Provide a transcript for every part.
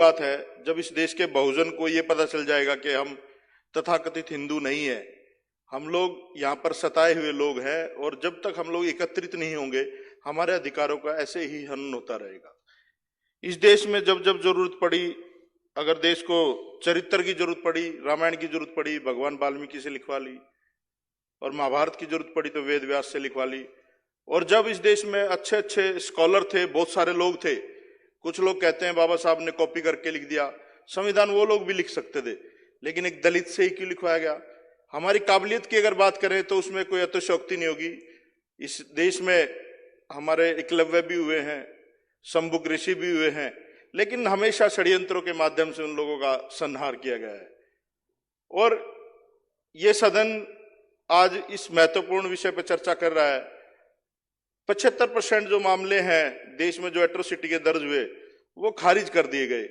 बात है जब इस देश के बहुजन को ये पता चल जाएगा कि हम तथाकथित हिंदू नहीं है, हम लोग यहाँ पर सताए हुए लोग हैं, और जब तक हम लोग एकत्रित नहीं होंगे हमारे अधिकारों का ऐसे ही हनन होता रहेगा। इस देश में जब जब जरूरत पड़ी, अगर देश को चरित्र की जरूरत पड़ी, रामायण की जरूरत पड़ी, भगवान वाल्मीकि से लिखवा ली, और महाभारत की जरूरत पड़ी तो वेद व्यास से लिखवा ली। और जब इस देश में अच्छे अच्छे स्कॉलर थे, बहुत सारे लोग थे, कुछ लोग कहते हैं बाबा साहब ने कॉपी करके लिख दिया, संविधान वो लोग भी लिख सकते थे, लेकिन एक दलित से ही क्यों लिखवाया गया? हमारी काबिलियत की अगर बात करें तो उसमें कोई अतिशयोक्ति नहीं होगी। इस देश में हमारे एकलव्य भी हुए हैं, शंभुक ऋषि भी हुए हैं, लेकिन हमेशा षड्यंत्रों के माध्यम से उन लोगों का संहार किया गया है। और ये सदन आज इस महत्वपूर्ण विषय पर चर्चा कर रहा है। 75% जो मामले हैं देश में जो एट्रोसिटी के दर्ज हुए वो खारिज कर दिए गए।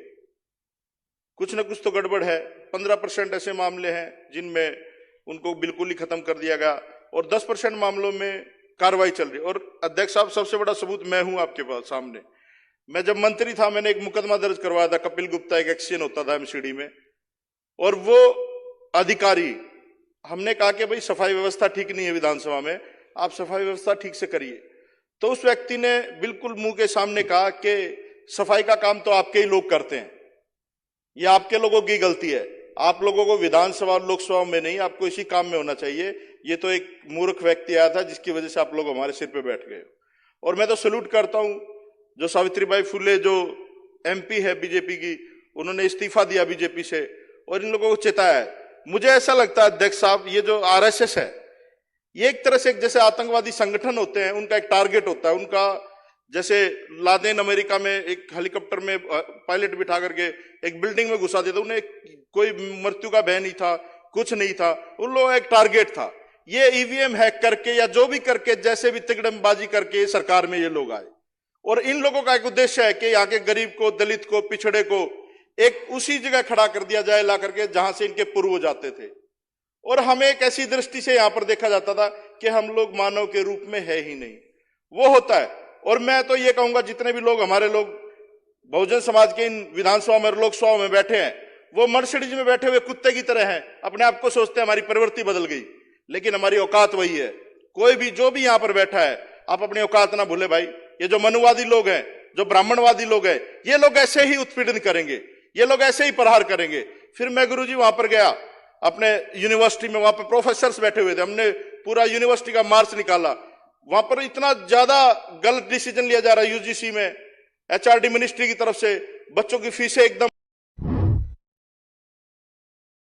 कुछ ना कुछ तो गड़बड़ है। 15% ऐसे मामले हैं जिनमें उनको बिल्कुल ही खत्म कर दिया गया, और 10% मामलों में कार्रवाई चल रही है। और अध्यक्ष साहब, सबसे बड़ा सबूत मैं हूं आपके पास सामने। मैं जब मंत्री था मैंने एक मुकदमा दर्ज करवाया था, कपिल गुप्ता एक एक्शन होता था एमसीडी में, और वो अधिकारी, हमने कहा कि भाई सफाई व्यवस्था ठीक नहीं है विधानसभा में, आप सफाई व्यवस्था ठीक से करिए। तो उस व्यक्ति ने बिल्कुल मुंह के सामने कहा कि सफाई का काम तो आपके ही लोग करते हैं, ये आपके लोगों की गलती है, आप लोगों को विधानसभा और लोकसभा में नहीं, आपको इसी काम में होना चाहिए। ये तो एक मूर्ख व्यक्ति आया था जिसकी वजह से आप लोग हमारे सिर पे बैठ गए। और मैं तो सैल्यूट करता हूं जो सावित्रीबाई फुले जो एमपी है बीजेपी की, उन्होंने इस्तीफा दिया बीजेपी से और इन लोगों को चेताया है। मुझे ऐसा लगता है अध्यक्ष साहब, ये जो आरएसएस है ये एक तरह से जैसे आतंकवादी संगठन होते हैं, उनका एक टारगेट होता है। उनका जैसे लादेन अमेरिका में एक हेलीकॉप्टर में पायलट बिठा करके एक बिल्डिंग में घुसा देता, उन्हें कोई मृत्यु का भय नहीं था, कुछ नहीं था, उन लोगों का एक टारगेट था। ये ईवीएम हैक करके या जो भी करके, जैसे भी तिकड़मबाजी करके सरकार में ये लोग आए, और इन लोगों का एक उद्देश्य है कि यहाँ के गरीब को, दलित को, पिछड़े को एक उसी जगह खड़ा कर दिया जाए ला करके जहां से इनके पूर्वज जाते थे। और हमें एक ऐसी दृष्टि से यहां पर देखा जाता था कि हम लोग मानव के रूप में है ही नहीं, वो होता है। और मैं तो ये कहूंगा जितने भी लोग हमारे लोग बहुजन समाज के इन विधानसभा में, लोकसभा में बैठे हैं, वो मर्सिडीज में बैठे हुए कुत्ते की तरह हैं, अपने आप को सोचते हैं हमारी प्रवृत्ति बदल गई, लेकिन हमारी औकात वही है। कोई भी जो भी यहां पर बैठा है, आप अपनी औकात ना भूले भाई। ये जो मनुवादी लोग हैं, जो ब्राह्मणवादी लोग हैं, ये लोग ऐसे ही उत्पीड़न करेंगे, ये लोग ऐसे ही प्रहार करेंगे। फिर मैं गुरुजी वहां पर गया अपने यूनिवर्सिटी में, वहां पर प्रोफेसर्स बैठे हुए थे, हमने पूरा यूनिवर्सिटी का मार्च निकाला। वहां पर इतना ज्यादा गलत डिसीजन लिया जा रहा है यूजीसी में, एचआरडी मिनिस्ट्री की तरफ से, बच्चों की फीसें एकदम